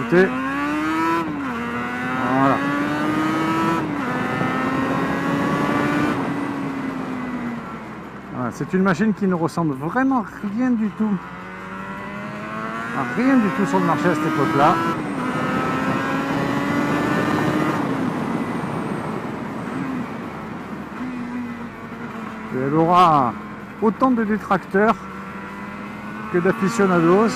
côté. Voilà. Voilà, c'est une machine qui ne ressemble vraiment rien du tout. Rien du tout sur le marché à cette époque-là. Et elle aura autant de détracteurs que d'aficionados.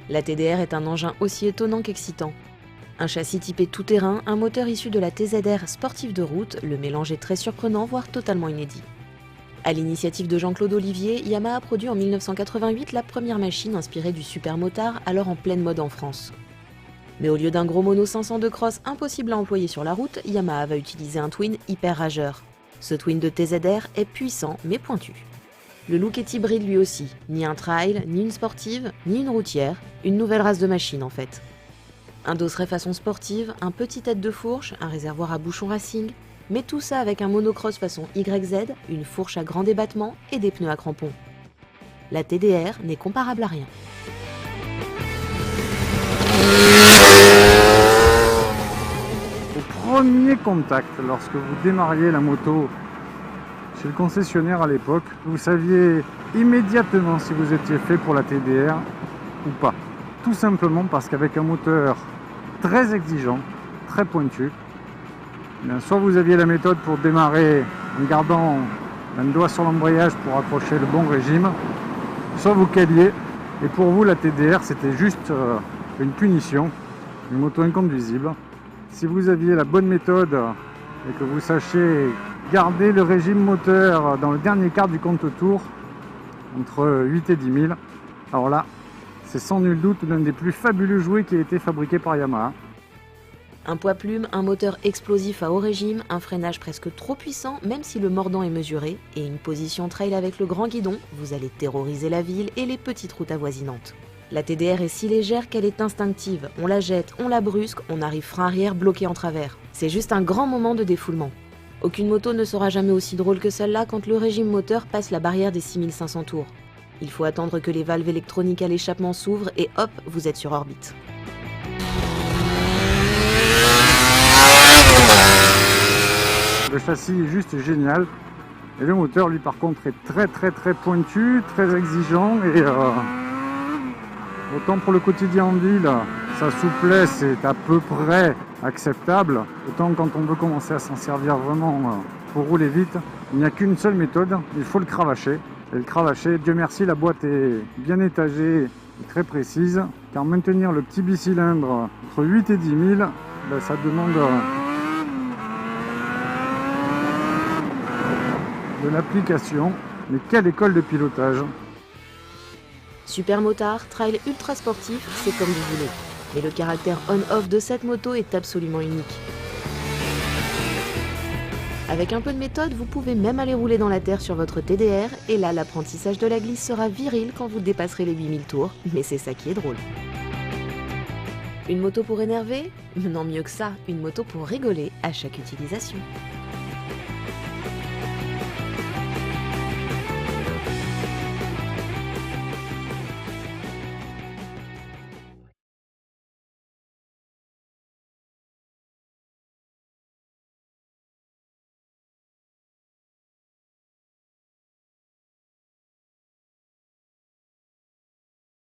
La TDR est un engin aussi étonnant qu'excitant. Un châssis typé tout-terrain, un moteur issu de la TZR sportive de route, le mélange est très surprenant, voire totalement inédit. À l'initiative de Jean-Claude Olivier, Yamaha a produit en 1988 la première machine inspirée du supermotard, alors en pleine mode en France. Mais au lieu d'un gros mono 500 de cross impossible à employer sur la route, Yamaha va utiliser un twin hyper rageur. Ce twin de TZR est puissant mais pointu. Le look est hybride lui aussi, ni un trail, ni une sportive, ni une routière, une nouvelle race de machine en fait. Un dosseret façon sportive, un petit tête de fourche, un réservoir à bouchon racing, mais tout ça avec un monocross façon YZ, une fourche à grand débattement et des pneus à crampons. La TDR n'est comparable à rien. Au premier contact, lorsque vous démarriez la moto chez le concessionnaire à l'époque, vous saviez immédiatement si vous étiez fait pour la TDR ou pas. Tout simplement parce qu'avec un moteur très exigeant, très pointu, soit vous aviez la méthode pour démarrer en gardant un doigt sur l'embrayage pour accrocher le bon régime, soit vous caliez, et pour vous la TDR c'était juste une punition, une moto inconduisible. Si vous aviez la bonne méthode et que vous sachiez garder le régime moteur dans le dernier quart du compte tour, entre 8 et 10 000, alors là, c'est sans nul doute l'un des plus fabuleux jouets qui a été fabriqué par Yamaha. Un poids-plume, un moteur explosif à haut régime, un freinage presque trop puissant même si le mordant est mesuré, et une position trail avec le grand guidon, vous allez terroriser la ville et les petites routes avoisinantes. La TDR est si légère qu'elle est instinctive, on la jette, on la brusque, on arrive frein arrière bloqué en travers. C'est juste un grand moment de défoulement. Aucune moto ne sera jamais aussi drôle que celle-là quand le régime moteur passe la barrière des 6500 tours. Il faut attendre que les valves électroniques à l'échappement s'ouvrent et hop, vous êtes sur orbite. Le châssis est juste génial et le moteur lui par contre est très pointu, très exigeant et autant pour le quotidien en ville, sa souplesse est à peu près acceptable, autant quand on veut commencer à s'en servir vraiment pour rouler vite, il n'y a qu'une seule méthode, il faut le cravacher. Et le cravacher, Dieu merci, la boîte est bien étagée et très précise, car maintenir le petit bicylindre entre 8 et 10 000, ben, ça demande de l'application. Mais quelle école de pilotage! Supermotard, trail ultra sportif, c'est comme vous voulez. Mais le caractère on-off de cette moto est absolument unique. Avec un peu de méthode, vous pouvez même aller rouler dans la terre sur votre TDR, et là l'apprentissage de la glisse sera viril quand vous dépasserez les 8000 tours, mais c'est ça qui est drôle. Une moto pour énerver? Non, mieux que ça, une moto pour rigoler à chaque utilisation.